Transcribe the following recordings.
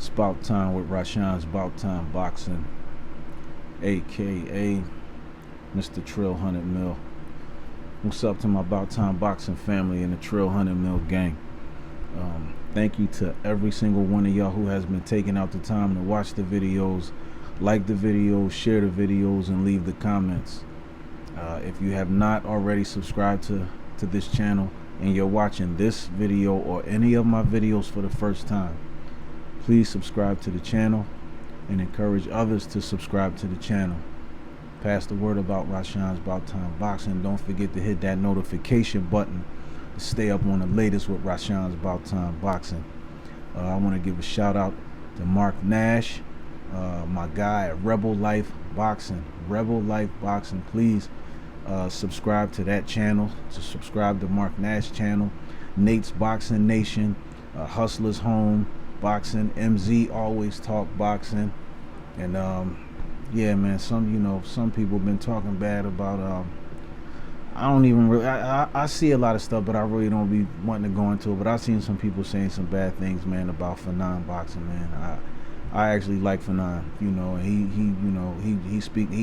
It's Bout Time with Rashawn's Bout Time Boxing, aka Mr. Trill 100 Mil. What's up to my Bout Time Boxing family and the Trill 100 Mil gang? Thank you to every single one of y'all who has been taking out the time to watch the videos, like the videos, share the videos, and leave the comments. If you have not already subscribed to this channel and you're watching this video or any of my videos for the first time, please subscribe to the channel and encourage others to subscribe to the channel. Pass the word about Rashawn's Bout Time Boxing. Don't forget to hit that notification button to stay up on the latest with Rashawn's Bout Time Boxing. I want to give a shout out to Mark Nash, my guy at Rebel Life Boxing. Rebel Life Boxing, please subscribe to that channel. Subscribe to Mark Nash channel. Nate's Boxing Nation, Hustler's Home Boxing, MZ Always Talk Boxing. And yeah, man, some people have been talking bad about I don't even really I see a lot of stuff, but I really don't be wanting to go into it. But I've seen some people saying some bad things, man, about Fanon boxing, man. I actually like Fanon, and he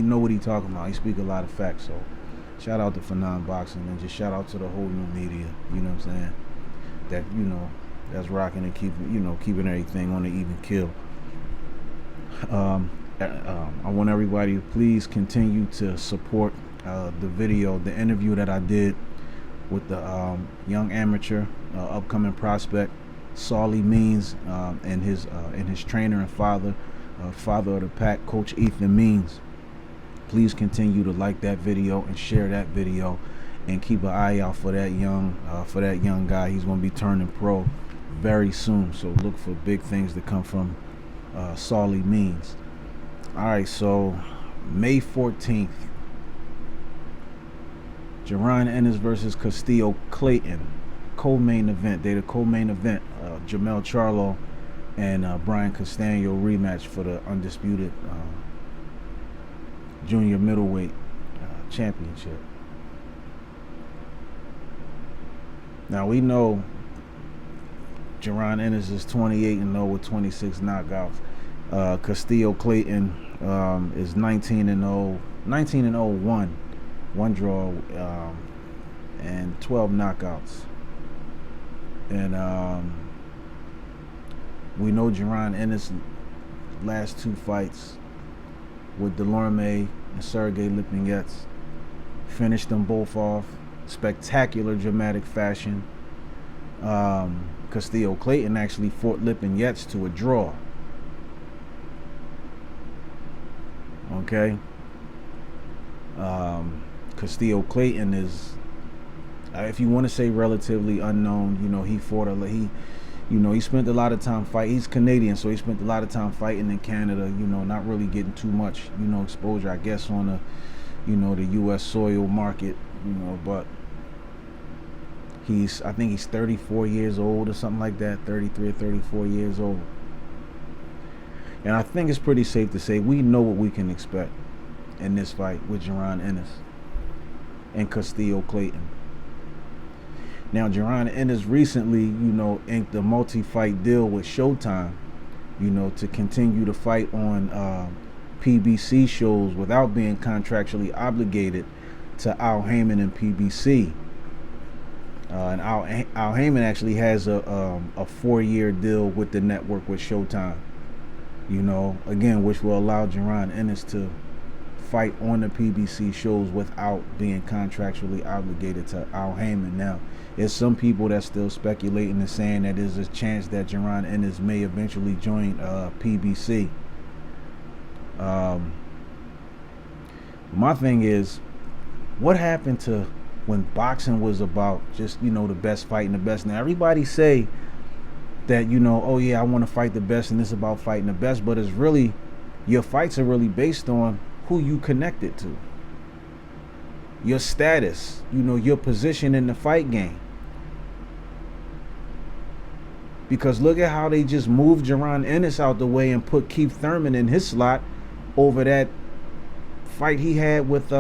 know what he talking about. He speak a lot of facts. So shout out to Fanon boxing, and just shout out to the whole new media, you know what I'm saying, that that's rocking and keeping everything on the even kill. I want everybody to please continue to support the interview that I did with the young amateur upcoming prospect Solly Means, and his trainer and father of the pack, Coach Ethan Means. Please continue to like that video and share that video, and keep an eye out for that young guy. He's going to be turning pro very soon, so look for big things to come from Solly Means. Alright, so May 14th, Jaron Ennis versus Custio Clayton, co-main event. They the co-main event. Jamel Charlo and Brian Castano rematch for the undisputed junior middleweight championship. Now we know Jaron Ennis is 28-0 with 26 knockouts. Custio Clayton is 19-0, one draw, and 12 knockouts. And we know Jaron Ennis' last two fights with Delorme and Sergey Lipinets finished them both off spectacular, dramatic fashion. Custio Clayton actually fought Lipinets to a draw. Okay. Custio Clayton is, if you want to say relatively unknown, he spent a lot of time fighting. He's Canadian, so he spent a lot of time fighting in Canada, not really getting too much, exposure, I guess, on the US soil market, but I think he's 34 years old or something like that, 33 or 34 years old. And I think it's pretty safe to say we know what we can expect in this fight with Jaron Ennis and Custio Clayton. Now, Jaron Ennis recently, inked a multi-fight deal with Showtime, to continue to fight on PBC shows without being contractually obligated to Al Heyman and PBC. And Al Heyman actually has a 4-year deal with the network with Showtime. Again, which will allow Jaron Ennis to fight on the PBC shows without being contractually obligated to Al Heyman. Now, there's some people that's still speculating and saying that there's a chance that Jaron Ennis may eventually join PBC. My thing is, what happened to when boxing was about just, the best fighting the best? Now, everybody say that, oh yeah, I want to fight the best and it's about fighting the best, but it's really, your fights are really based on who you connected to, your status, your position in the fight game. Because look at how they just moved Jaron Ennis out the way and put Keith Thurman in his slot over that fight he had with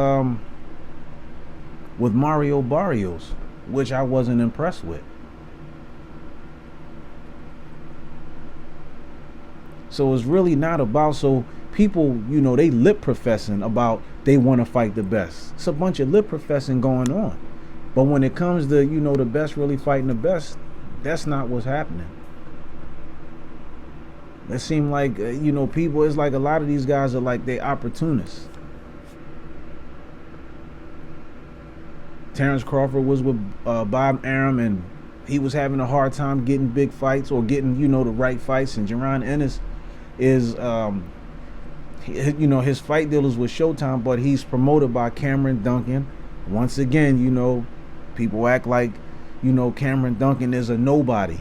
Mario Barrios, which I wasn't impressed with. So it's really not about, so people, they lip professing about they want to fight the best. It's a bunch of lip professing going on. But when it comes to, the best really fighting the best, that's not what's happening. It seems like, people, it's like a lot of these guys are like they opportunists. Terrence Crawford was with Bob Arum, and he was having a hard time getting big fights or getting, the right fights. And Jaron Ennis is, his fight deal is with Showtime, but he's promoted by Cameron Duncan. Once again, people act like, Cameron Duncan is a nobody.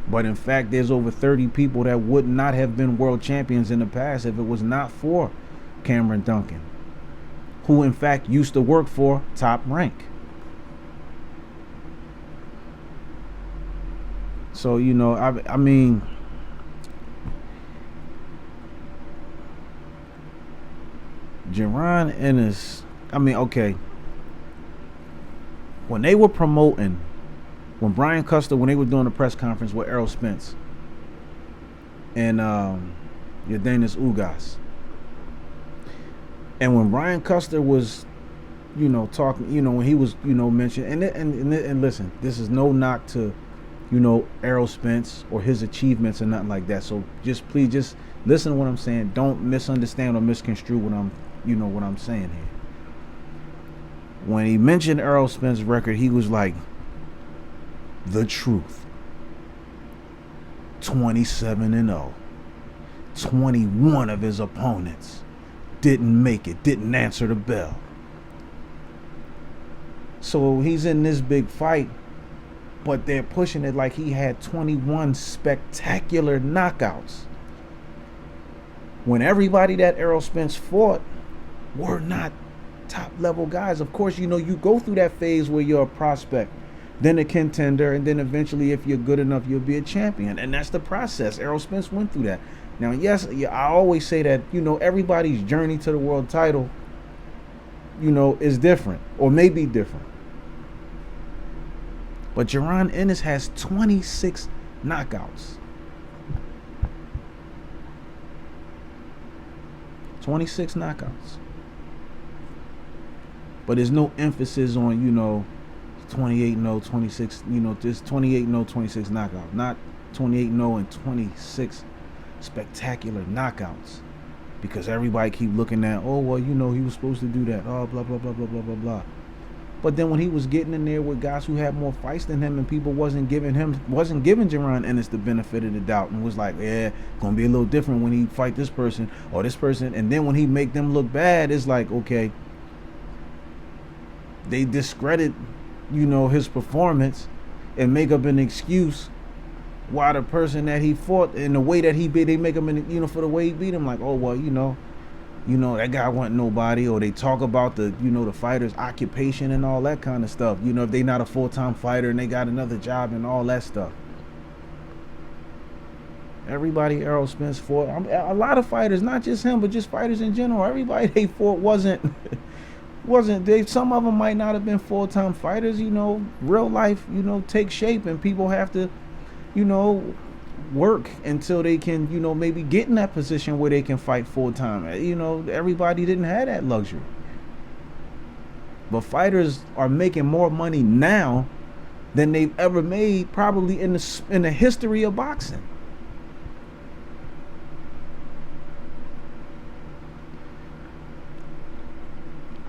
But in fact, there's over 30 people that would not have been world champions in the past if it was not for Cameron Duncan, who in fact used to work for Top Rank. So, I mean, Jaron Ennis, okay. When they were promoting, when Brian Custer, when they were doing a press conference with ERROL Spence and Yordenis Ugas, and when Brian Custer was, talking, when he was, mentioned, and listen, this is no knock to, ERROL Spence or his achievements or nothing like that. So please just listen to what I'm saying. Don't misunderstand or misconstrue what I'm saying here. When he mentioned ERROL Spence's record, he was like, the truth. 27-0. 21 of his opponents didn't make it, didn't answer the bell. So he's in this big fight, but they're pushing it like he had 21 spectacular knockouts, when everybody that ERROL Spence fought were not top level guys. Of course, you go through that phase where you're a prospect, then a contender, and then eventually, if you're good enough, you'll be a champion. And that's the process. ERROL Spence went through that. Now, yes, I always say that, everybody's journey to the world title, is different or may be different. But Jaron Ennis has 26 knockouts. 26 knockouts. But there's no emphasis on, 28-0, 26, just 28-0, 26 knockouts. Not 28-0 and 26 spectacular knockouts. Because everybody keep looking at, oh, well, he was supposed to do that. Oh, blah, blah, blah, blah, blah, blah, blah. But then when he was getting in there with guys who had more fights than him, and people wasn't giving Jaron Ennis the benefit of the doubt, and was like, yeah, gonna be a little different when he fight this person or this person. And then when he make them look bad, it's like, okay, they discredit, his performance and make up an excuse why the person that he fought and the way that he beat, they make him, for the way he beat him, like, oh, well, that guy wasn't nobody. Or they talk about the, the fighter's occupation and all that kind of stuff. If they not a full-time fighter and they got another job and all that stuff. Everybody ERROL Spence fought, a lot of fighters, not just him, but just fighters in general. Everybody they fought wasn't they? Some of them might not have been full-time fighters. Real life, take shape, and people have to, work until they can, maybe get in that position where they can fight full-time. Everybody didn't have that luxury. But fighters are making more money now than they've ever made probably in the history of boxing.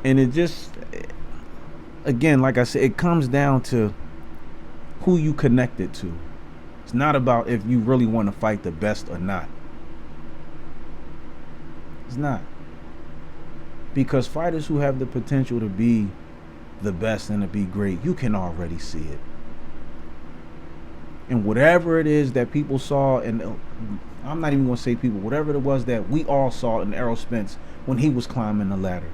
And it just, again, like I said, it comes down to who you connected to. It's not about if you really want to fight the best or not. It's not. Because fighters who have the potential to be the best and to be great, you can already see it. And whatever it is that people saw, and I'm not even going to say people, whatever it was that we all saw in ERROL Spence when he was climbing the ladder.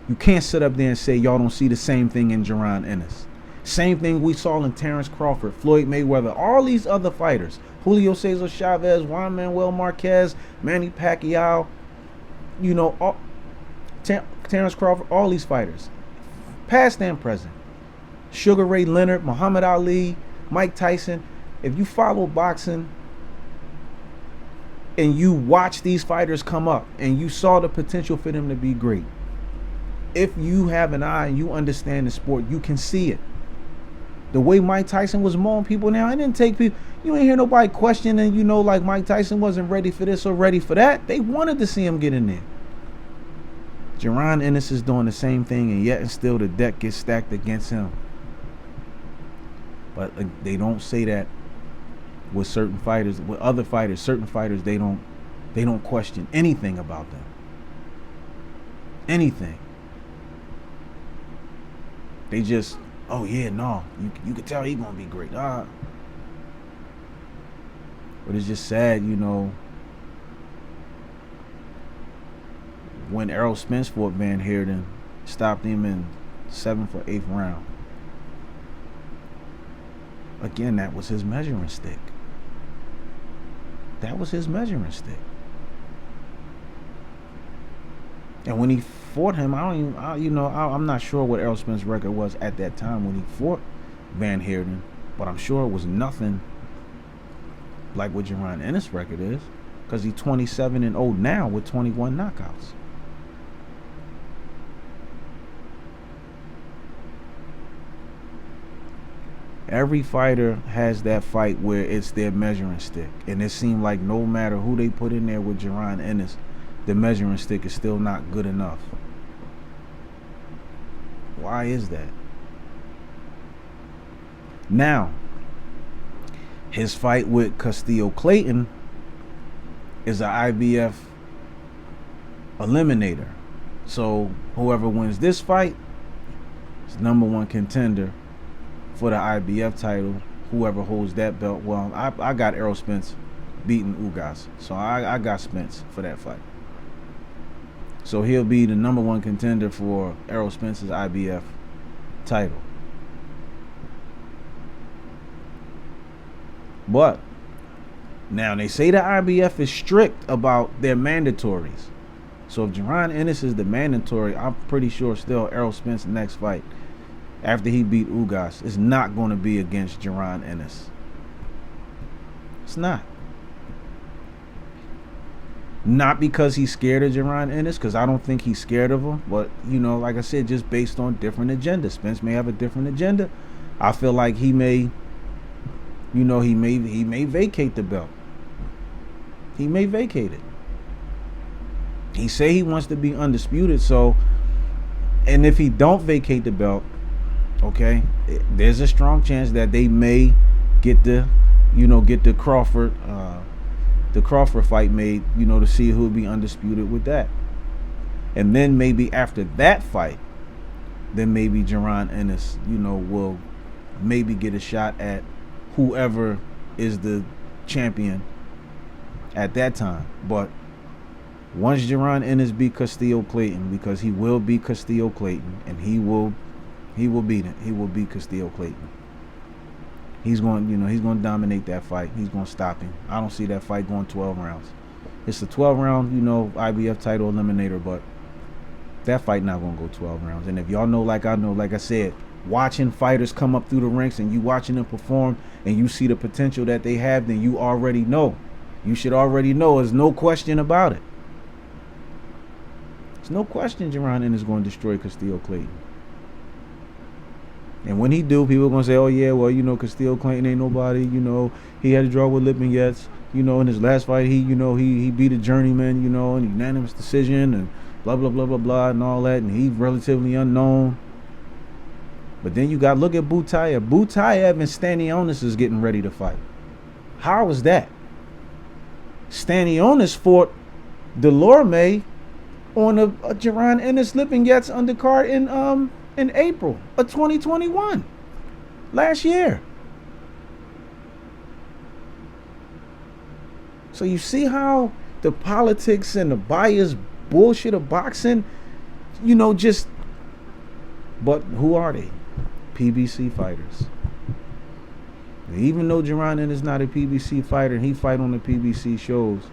You can't sit up there and say y'all don't see the same thing in Jaron Ennis. Same thing we saw in Terrence Crawford, Floyd Mayweather, all these other fighters. Julio Cesar Chavez, Juan Manuel Marquez, Manny Pacquiao, Terrence Crawford, all these fighters. Past and present. Sugar Ray Leonard, Muhammad Ali, Mike Tyson. If you follow boxing and you watch these fighters come up and you saw the potential for them to be great, if you have an eye and you understand the sport, you can see it. The way Mike Tyson was mauling people now, it didn't take people, you ain't hear nobody questioning, you know, like Mike Tyson wasn't ready for this or ready for that. They wanted to see him get in there. Jaron Ennis is doing the same thing, and yet and still the deck gets stacked against him. But they don't say that with certain fighters. With other fighters, certain fighters, they don't question anything about them. Anything. They just, oh yeah, no, you can tell he's gonna be great. But it's just sad, you know, when Errol Spence fought Van Heerden, stopped him in 7th or 8th round. Again, that was his measuring stick. That was his measuring stick. And when he fought him, I'm not sure what Errol Spence's record was at that time when he fought Van Heerden, but I'm sure it was nothing like what Jaron Ennis' record is, because he's 27-0 now with 21 knockouts. Every fighter has that fight where it's their measuring stick, and it seemed like no matter who they put in there with Jaron Ennis, the measuring stick is still not good enough. Why is that? Now, his fight with Custio Clayton is an IBF Eliminator. So whoever wins this fight is #1 contender for the IBF title. Whoever holds that belt, well, I got Errol Spence beating Ugas, so I got Spence for that fight. So he'll be the #1 contender for Errol Spence's IBF title. But now they say the IBF is strict about their mandatories. So if Jaron Ennis is the mandatory, I'm pretty sure still Errol Spence's next fight after he beat Ugas is not going to be against Jaron Ennis. It's not. Not because he's scared of Jaron Ennis, because I don't think he's scared of him. But, you know, like I said, just based on different agendas. Spence may have a different agenda. I feel like he may, you know, he may vacate the belt. He may vacate it. He say he wants to be undisputed. So, and if he don't vacate the belt, okay, there's a strong chance that they may get the Crawford fight made, you know, to see who'll be undisputed with that. And then maybe after that fight, then maybe Jaron Ennis, you know, will maybe get a shot at whoever is the champion at that time. But once Jaron Ennis beat Custio Clayton, because he will beat Custio Clayton, and he will beat it. He will beat Custio Clayton. He's going to dominate that fight. He's going to stop him. I don't see that fight going 12 rounds. It's a 12-round, you know, IBF title eliminator, but that fight not going to go 12 rounds. And if y'all know, like I know, like I said, watching fighters come up through the ranks and you watching them perform and you see the potential that they have, then you already know. You should already know. There's no question about it. There's no question Jaron Ennis is going to destroy Custio Clayton. And when he do, people are going to say, oh, yeah, well, you know, Custio Clayton ain't nobody. You know, he had to draw with Lipinets. You know, in his last fight, he beat a journeyman, you know, in a unanimous decision and blah, blah, blah, blah, blah, and all that. And he's relatively unknown. But then you got to look at Butayev. Butayev and Stanionis is getting ready to fight. How was that? Stanionis fought Delorme on a Jaron Ennis Lipinets undercard in April of 2021, last year. So you see how the politics and the biased bullshit of boxing, you know, just, but who are they? PBC fighters. Even though Jaron Ennis is not a PBC fighter and he fight on the PBC shows,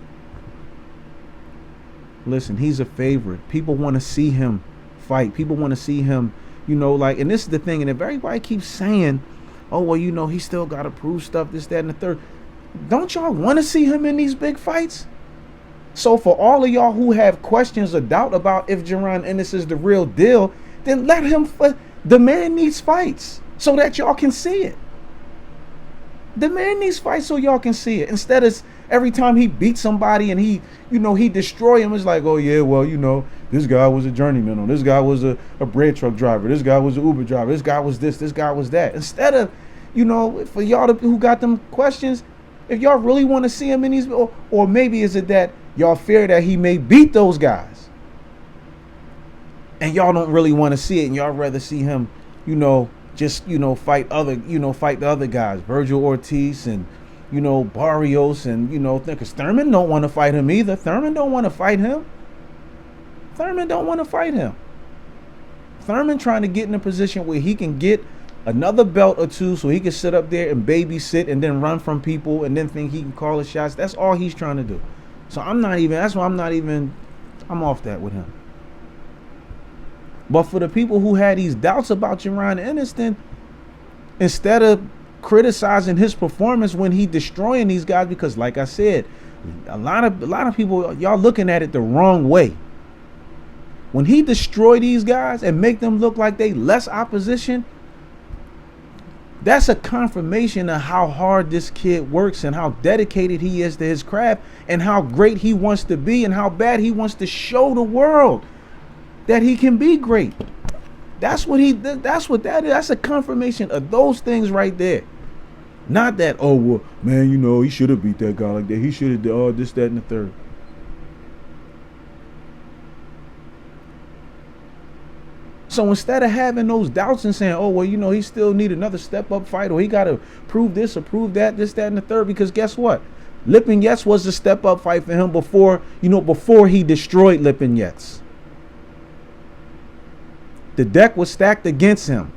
listen, he's a favorite. People want to see him fight. People want to see him, you know, like, and this is the thing, and if everybody keeps saying, oh, well, you know, he still got to prove stuff, this, that, and the third. Don't y'all want to see him in these big fights? So for all of y'all who have questions or doubt about if Jaron Ennis is the real deal, then let him. The man needs fights so that y'all can see it. The man needs fights so y'all can see it. Instead of every time he beats somebody and he destroy him, it's like, oh yeah, well, this guy was a journeyman, or this guy was a bread truck driver, this guy was an Uber driver, this guy was this guy was that. Instead of, for y'all who got them questions, if y'all really want to see him in these, or maybe is it that y'all fear that he may beat those guys, and y'all don't really want to see it, and y'all rather see him, just fight the other guys, Virgil Ortiz and Barrios, and because Thurman don't want to fight him either. Thurman don't want to fight him. Thurman trying to get in a position where he can get another belt or two so he can sit up there and babysit and then run from people and then think he can call the shots. That's all he's trying to do. So I'm off that with him. But for the people who had these doubts about Jaron Ennis, then instead of criticizing his performance when he destroying these guys, because like I said, a lot of people, y'all looking at it the wrong way. When he destroy these guys and make them look like they less opposition, that's a confirmation of how hard this kid works and how dedicated he is to his craft and how great he wants to be and how bad he wants to show the world that he can be great. That's what that is. That's a confirmation of those things right there. Not that, oh, well, man, he should have beat that guy like that. He should have did this, that, and the third. So instead of having those doubts and saying, oh, well, he still need another step-up fight, or he got to prove this or prove that, this, that, and the third, because guess what? Lipinets was a step-up fight for him before he destroyed Lipinets. The deck was stacked against him.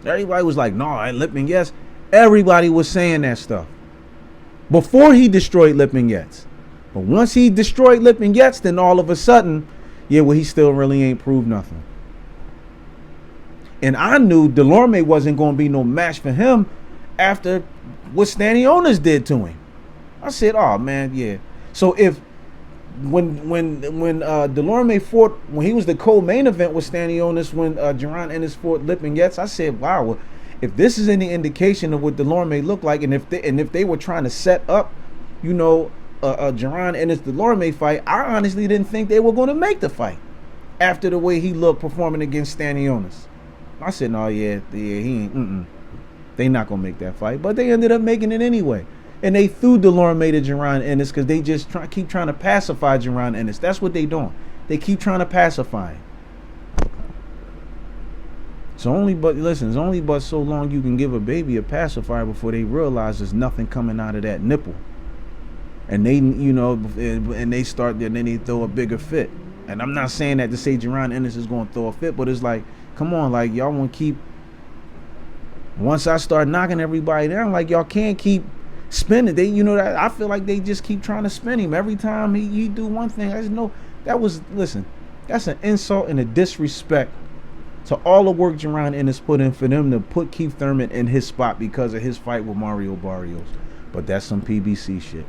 Everybody was like, no, Lipinets. Everybody was saying that stuff before he destroyed Lipinets. But once he destroyed Lipinets, then all of a sudden, yeah, well, he still really ain't proved nothing. And I knew Delorme wasn't going to be no match for him after what Stanionis did to him. I said, oh, man, yeah. So if when Delorme fought, when he was the co-main event with Stanionis, when Jaron Ennis fought Lipinets, I said, wow, well, if this is any indication of what Delorme looked like, and if they were trying to set up, a Jaron Ennis Delorme fight, I honestly didn't think they were going to make the fight after the way he looked performing against Stanionis. I said, no, yeah, he ain't. They not gonna make that fight, but they ended up making it anyway. And they threw Delorme to Jaron Ennis because they just keep trying to pacify Jaron Ennis. That's what they doing. They keep trying to pacify him. It's only but so long you can give a baby a pacifier before they realize there's nothing coming out of that nipple. And they, and they start there, and then they throw a bigger fit. And I'm not saying that to say Jaron Ennis is going to throw a fit, but it's like, come on, like, y'all want to keep, once I start knocking everybody down, like, y'all can't keep spinning. They, I feel like they just keep trying to spin him every time he do one thing. I just know that's an insult and a disrespect to all the work Jaron Ennis put in for them to put Keith Thurman in his spot because of his fight with Mario Barrios. But that's some PBC shit.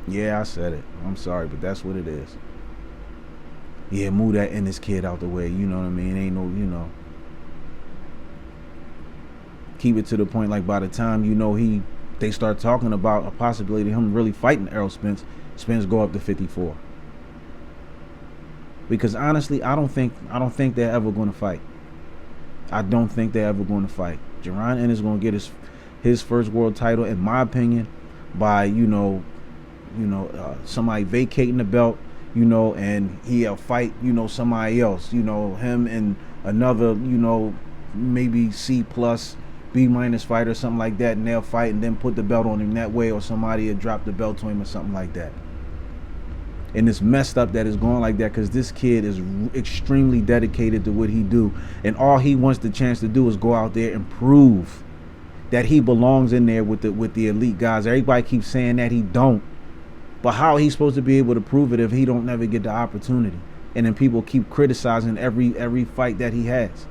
Yeah, I said it. I'm sorry, but that's what it is. Yeah, move that Ennis kid out the way. You know what I mean? Ain't no, keep it to the point, like, by the time they start talking about a possibility of him really fighting Errol Spence go up to 54. Because honestly, I don't think they're ever going to fight. I don't think they're ever going to fight. Jaron Ennis is going to get his first world title, in my opinion, by somebody vacating the belt, and he'll fight, somebody else, him and another, maybe C+, B- fight or something like that, and they'll fight and then put the belt on him that way, or somebody will drop the belt to him or something like that. And it's messed up that it's going like that, because this kid is extremely dedicated to what he do, and all he wants the chance to do is go out there and prove that he belongs in there with the elite guys. Everybody keeps saying that he don't. But how he's supposed to be able to prove it if he don't never get the opportunity? And then people keep criticizing every fight that he has.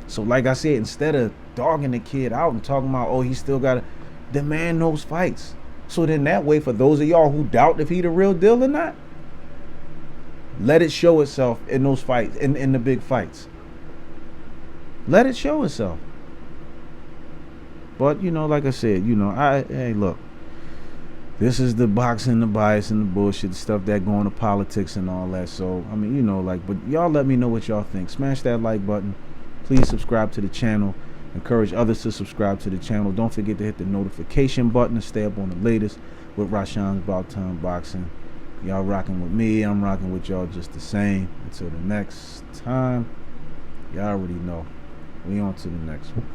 So like I said, instead of dogging the kid out and talking about, oh, he still got to, demand those fights. So then that way, for those of y'all who doubt if he the real deal or not, let it show itself in those fights, in the big fights. Let it show itself. But, you know, like I said, you know, hey, look, this is the boxing, the bias, and the bullshit stuff that go into politics and all that. So, I mean, you know, like, but y'all let me know what y'all think. Smash that like button. Please subscribe to the channel. Encourage others to subscribe to the channel. Don't forget to hit the notification button to stay up on the latest with Rashawn's About Time Boxing. Y'all rocking with me. I'm rocking with y'all just the same. Until the next time, y'all already know. We on to the next one.